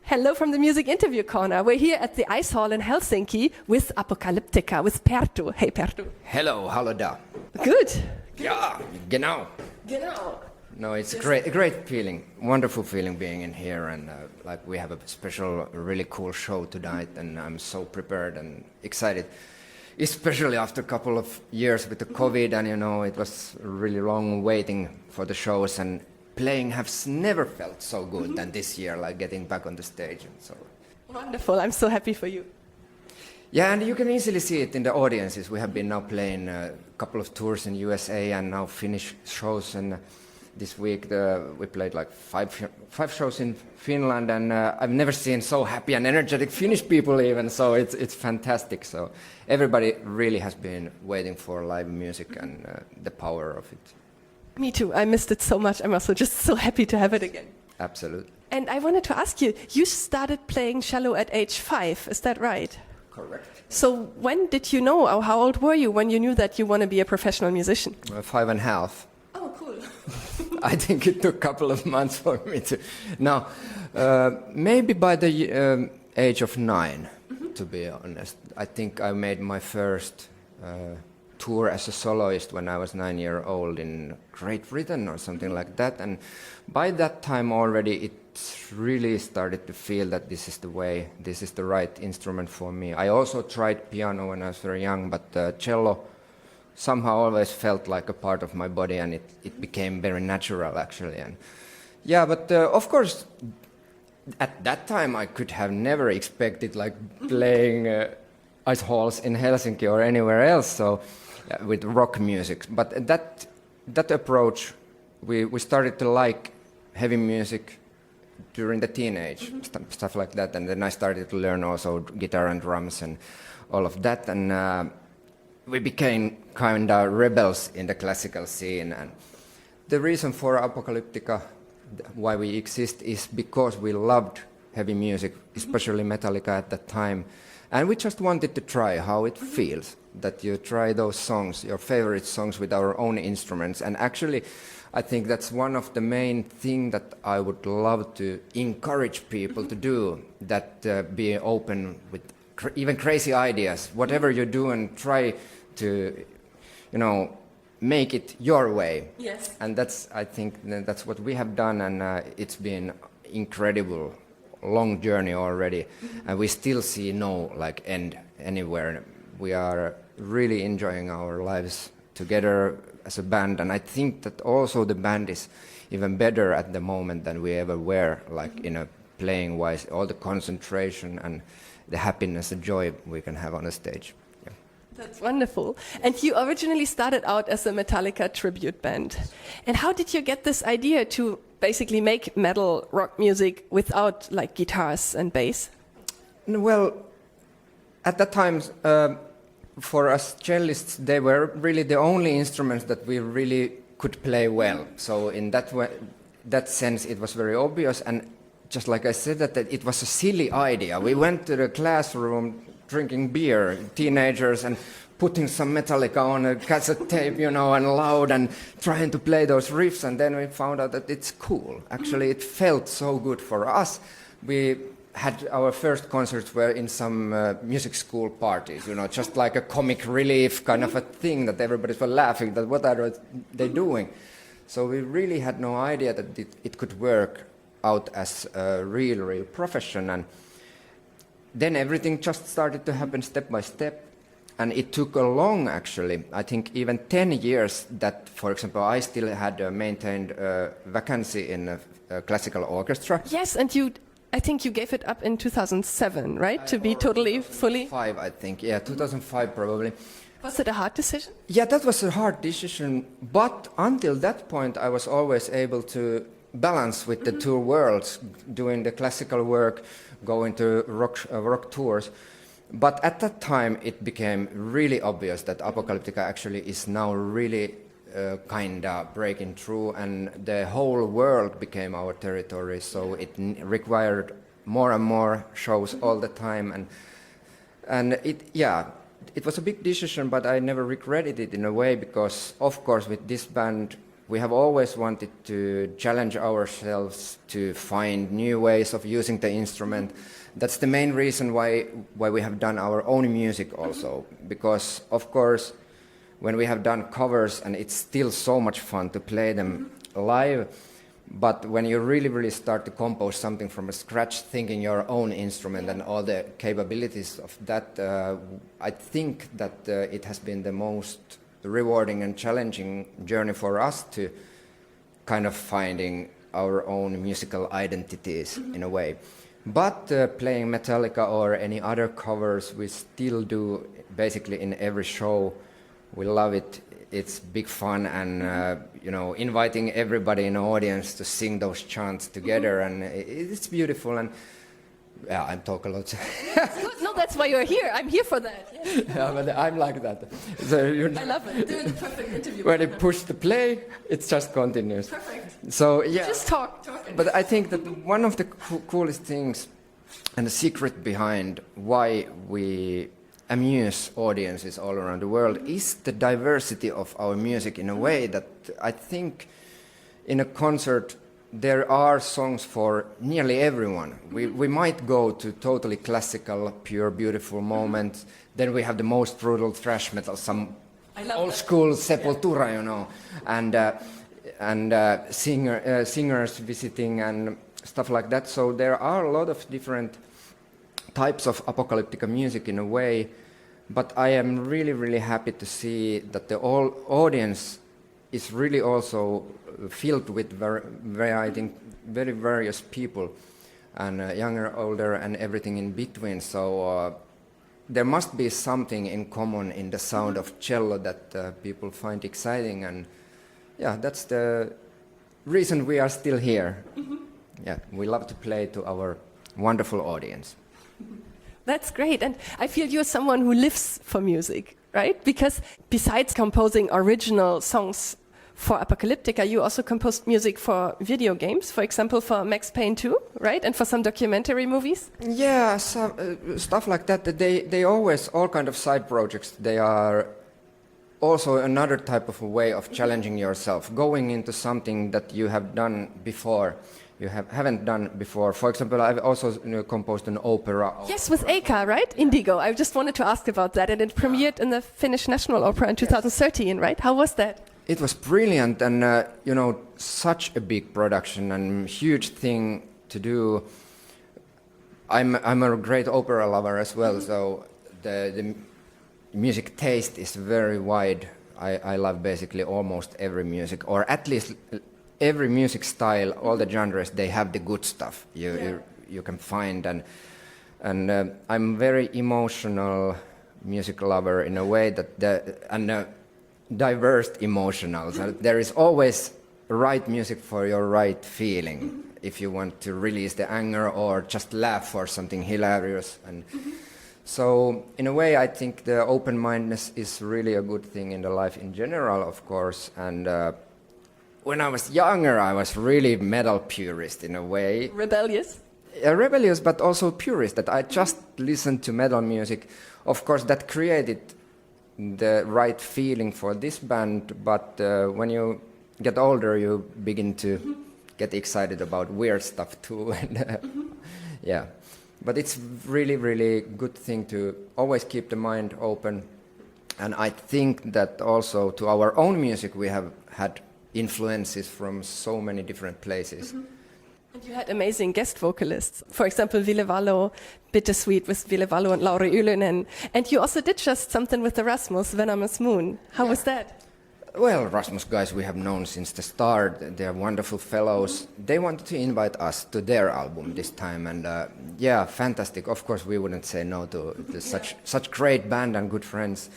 Hello from the Music Interview Corner. We're here at the Ice Hall in Helsinki with APOCALYPTICA, with Perttu. Hey, Perttu. Hello, hallo da. Good. Ja, genau. Genau. No, it's a great feeling, wonderful feeling being in here, and like we have a special, really cool show tonight, and I'm so prepared and excited, especially after a couple of years with the COVID, and it was really long waiting for the shows, and playing has never felt so good than this year, like getting back on the stage and so. Wonderful. I'm so happy for you. Yeah, and you can easily see it in the audiences. We have been now playing a couple of tours in USA and now Finnish shows, and this week we played like five shows in Finland, and I've never seen so happy and energetic Finnish people even, so it's fantastic. So everybody really has been waiting for live music and the power of it. Me too. I missed it so much. I'm also just so happy to have it again. Absolutely. And I wanted to ask you, you started playing cello at age 5, is that right? Correct. So when did you know, or how old were you when you knew that you want to be a professional musician? 5.5. Oh, cool. I think it took a couple of months for me to. No, maybe by the age of 9, to be honest. I think I made my first tour as a soloist when I was 9 years old in Great Britain or something like that. And by that time already it really started to feel that this is the way, this is the right instrument for me. I also tried piano when I was very young, but cello somehow always felt like a part of my body, and it became very natural actually. And yeah, but of course at that time I could have never expected like playing ice halls in Helsinki or anywhere else, so with rock music. But that approach, we started to like heavy music during the teenage, stuff like that, and then I started to learn also guitar and drums and all of that, and we became kind of rebels in the classical scene. And the reason for APOCALYPTICA, why we exist, is because we loved heavy music, especially Metallica at that time, and we just wanted to try how it feels, that you try those songs, your favorite songs, with our own instruments. And actually I think that's one of the main things that I would love to encourage people to do, that be open with even crazy ideas, whatever you do, and try to, make it your way. Yes. And I think that's what we have done, and it's been incredible, long journey already, and we still see no end anywhere. We are really enjoying our lives together as a band, and I think that also the band is even better at the moment than we ever were, like in a playing wise, all the concentration and the happiness and joy we can have on the stage. Yeah. That's wonderful. And you originally started out as a Metallica tribute band. And how did you get this idea to basically make metal rock music without like guitars and bass? Well, at that time, for us cellists, they were really the only instruments that we really could play well. So in that sense, it was very obvious. And just like I said, that it was a silly idea. We went to the classroom drinking beer, teenagers, and putting some Metallica on a cassette tape, and loud, and trying to play those riffs. And then we found out that it's cool. Actually, it felt so good for us. We had our first concerts were in some music school parties, just like a comic relief kind of a thing, that everybody was laughing, that what are they doing? So we really had no idea that it could work out as a real profession. And then everything just started to happen step by step. And it took a long, actually, I think even 10 years that, for example, I still had maintained a vacancy in a classical orchestra. Yes, and I think you gave it up in 2007, right? To be totally, fully? 2005, I think. Yeah, 2005 probably. Was it a hard decision? Yeah, that was a hard decision. But until that point, I was always able to balance with the two worlds, doing the classical work, going to rock tours. But at that time, it became really obvious that APOCALYPTICA actually is now really kind of breaking through, and the whole world became our territory, so it required more and more shows all the time, and it was a big decision, but I never regretted it in a way, because of course with this band We have always wanted to challenge ourselves to find new ways of using the instrument. That's the main reason why we have done our own music also, because of course when we have done covers, and it's still so much fun to play them live, but when you really start to compose something from scratch, thinking your own instrument and all the capabilities of that, I think that it has been the most rewarding and challenging journey for us to kind of finding our own musical identities in a way. But playing Metallica or any other covers, we still do basically in every show. We love it. It's big fun, and inviting everybody in the audience to sing those chants together, and it's beautiful. And yeah, I talk a lot. No, that's why you're here. I'm here for that. Yes. Yeah, but I'm like that. So I love it. Doing the perfect interview. When you push the play, it just continues. Perfect. So yeah. Just talk. But I think that one of the coolest things and the secret behind why we amuse audiences all around the world is the diversity of our music, in a way that I think in a concert there are songs for nearly everyone. We might go to totally classical, pure, beautiful moments. Then we have the most brutal thrash metal, some old school Sepultura, and singers visiting and stuff like that. So there are a lot of different types of apocalyptica music in a way, but I am really happy to see that the whole audience is really also filled with very various people, and younger, older, and everything in between. So there must be something in common in the sound of cello that people find exciting, and yeah, that's the reason we are still here. Yeah, we love to play to our wonderful audience. That's great. And I feel you're someone who lives for music, right? Because besides composing original songs for Apocalyptica, you also composed music for video games, for example, for Max Payne 2, right? And for some documentary movies? Yeah, stuff like that. They always, all kind of side projects, they are also another type of a way of challenging yourself, going into something that you have done before. You haven't done before. For example, I've also composed an opera. Yes, with Eicca, right? Indigo. I just wanted to ask about that. And it premiered in the Finnish National Opera in 2013, right? How was that? It was brilliant, and such a big production and huge thing to do. I'm a great opera lover as well, so the music taste is very wide. I love basically almost every music, or at least every music style, all the genres. They have the good stuff you can find, and I'm very emotional music lover in a way that diverse emotional. So there is always right music for your right feeling. If you want to release the anger or just laugh for something hilarious, and so in a way I think the open-mindedness is really a good thing in the life in general, of course. And when I was younger, I was really metal purist in a way. Rebellious? Rebellious, but also purist, that I just listened to metal music. Of course, that created the right feeling for this band, but when you get older, you begin to get excited about weird stuff too. And yeah, but it's really good thing to always keep the mind open. And I think that also to our own music, we have had influences from so many different places. And you had amazing guest vocalists. For example, Ville Valo, Bittersweet with Ville Valo and Lauri Ylönen. And you also did just something with the Rasmus, Venomous Moon. How was that? Well, Rasmus guys we have known since the start. They are wonderful fellows. They wanted to invite us to their album this time, and yeah, fantastic. Of course, we wouldn't say no to such great band and good friends.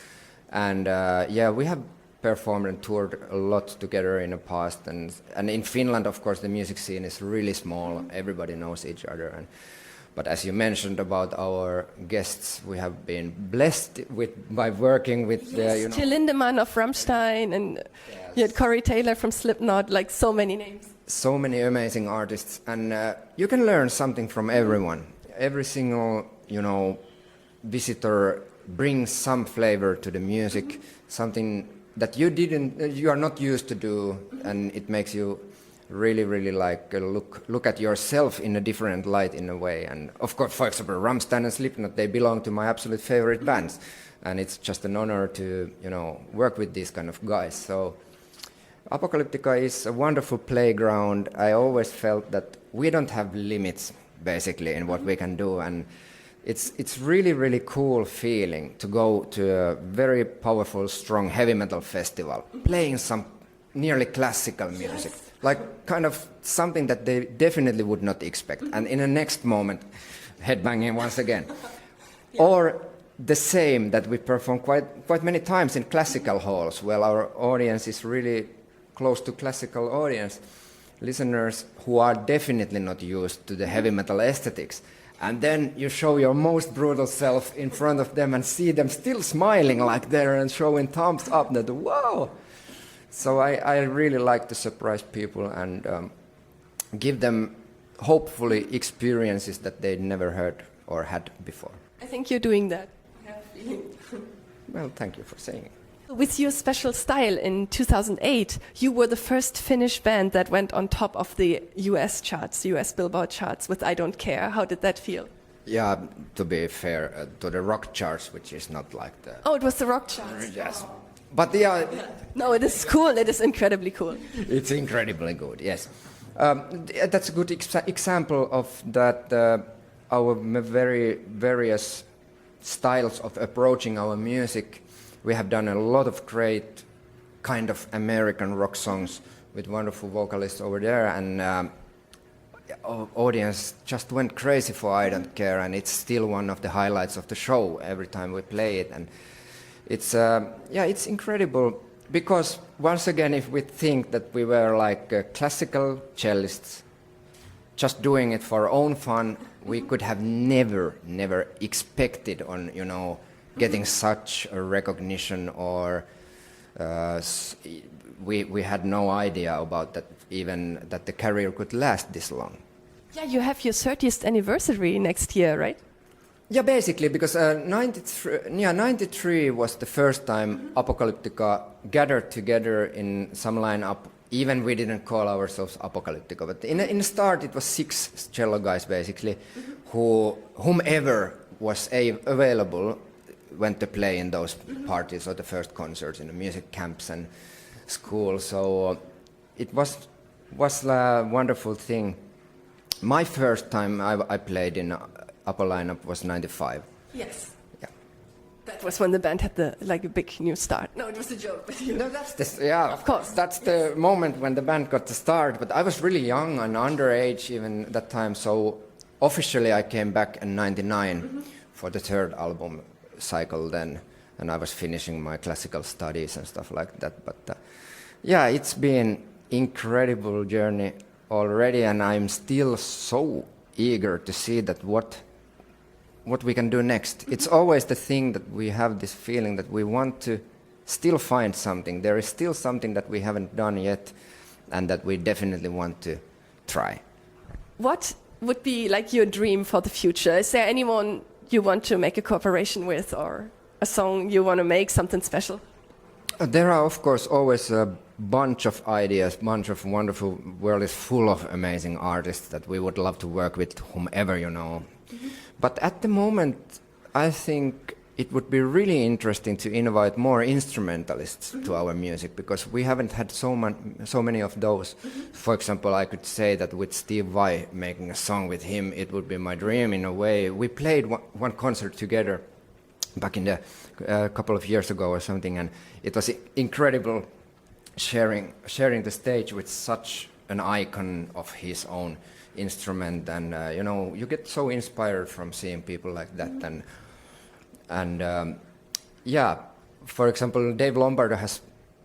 And yeah, we have performed and toured a lot together in the past, and in Finland, of course, the music scene is really small. Everybody knows each other, but as you mentioned about our guests, we have been blessed by working with to Lindemann of Rammstein, and you had Corey Taylor from Slipknot, like so many names. So many amazing artists, and you can learn something from everyone. Every single visitor brings some flavor to the music, something that you are not used to do, and it makes you really like look at yourself in a different light in a way. And of course, for example, Rammstein and Slipknot, they belong to my absolute favorite bands, and it's just an honor to work with these kind of guys. So APOCALYPTICA is a wonderful playground. I always felt that we don't have limits basically in what we can do, and it's really cool feeling to go to a very powerful, strong heavy metal festival, playing some nearly classical music, like kind of something that they definitely would not expect, and in the next moment, headbanging once again. Or the same that we perform quite many times in classical halls, where our audience is really close to classical audience, listeners who are definitely not used to the heavy metal aesthetics. And then you show your most brutal self in front of them and see them still smiling like they're and showing thumbs up that, wow! So I really like to surprise people and give them, hopefully, experiences that they never heard or had before. I think you're doing that. Well, thank you for saying it. With your special style in 2008, you were the first Finnish band that went on top of the US charts, US Billboard charts with I Don't Care. How did that feel? Yeah, to be fair, to the rock charts, which is not like the... Oh, it was the rock charts. Yes. But yeah... No, it is cool. It is incredibly cool. It's incredibly good, yes. That's a good example of that our very various styles of approaching our music. We have done a lot of great kind of American rock songs with wonderful vocalists over there, and our audience just went crazy for I Don't Care, and it's still one of the highlights of the show every time we play it. And it's it's incredible, because once again, if we think that we were like classical cellists just doing it for our own fun, we could have never expected on getting such a recognition, or we had no idea about that, even that the career could last this long. Yeah, you have your 30th anniversary next year, right? Yeah, basically, because 93 was the first time APOCALYPTICA gathered together in some lineup. Even we didn't call ourselves APOCALYPTICA, but in the start it was 6 cello guys basically, whomever was available went to play in those parties or the first concerts in the music camps and school. So it was a wonderful thing. My first time I played in APO lineup was 95. Yes. Yeah. That was when the band had a big new start. No, it was a joke. But No, of course. That's the moment when the band got to start. But I was really young and underage even that time. So officially I came back in 99 for the 3rd album cycle then, and I was finishing my classical studies and stuff like that. But it's been incredible journey already, and I'm still so eager to see that what we can do next. It's always the thing that we have this feeling that we want to still find something. There is still something that we haven't done yet, and that we definitely want to try. What would be your dream for the future? Is there anyone you want to make a cooperation with, or a song you want to make, something special? There are, of course, always a bunch of ideas, bunch of wonderful, world is full of amazing artists that we would love to work with, whomever, But at the moment, I think it would be really interesting to invite more instrumentalists to our music, because we haven't had so many of those. For example, I could say that with Steve Vai, making a song with him, it would be my dream in a way. We played one concert together back in a couple of years ago or something, and it was incredible sharing the stage with such an icon of his own instrument, and you get so inspired from seeing people like that. And for example, Dave Lombardo has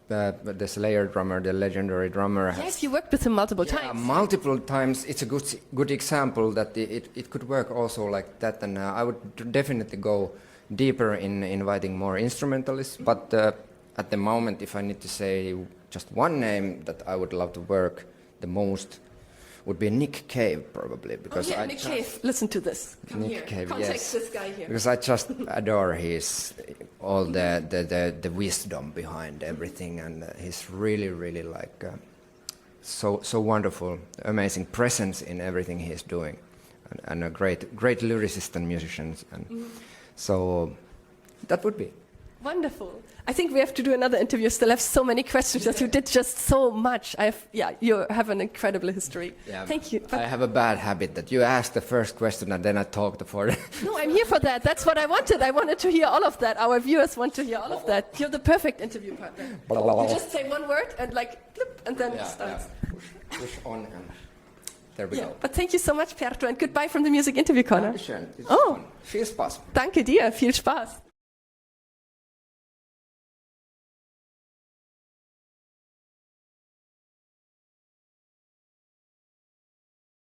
the Slayer drummer, the legendary drummer. Yes, you worked with him multiple times. Multiple times. It's a good example that it could work also like that, and I would definitely go deeper in inviting more instrumentalists. But at the moment, if I need to say just one name that I would love to work the most would be Nick Cave probably, because Nick Cave, listen to this. Come Nick here. Cave, Contact yes. this guy here. Because I just adore his all the wisdom behind everything, and he's really like so wonderful, amazing presence in everything he's doing, and a great lyricist and musician, and so that would be wonderful. I think we have to do another interview. Still have so many questions that you did just so much. You have an incredible history. Yeah, thank you. I have a bad habit that you ask the first question and then I talk for it. No, I'm here for that. That's what I wanted. I wanted to hear all of that. Our viewers want to hear all of that. You're the perfect interview partner. You just say one word and and then it starts. Push on and there we go. But thank you so much, Perttu, and goodbye from the Music Interview Corner. Dankeschön. Oh. Viel Spaß. Danke dir. Viel Spaß.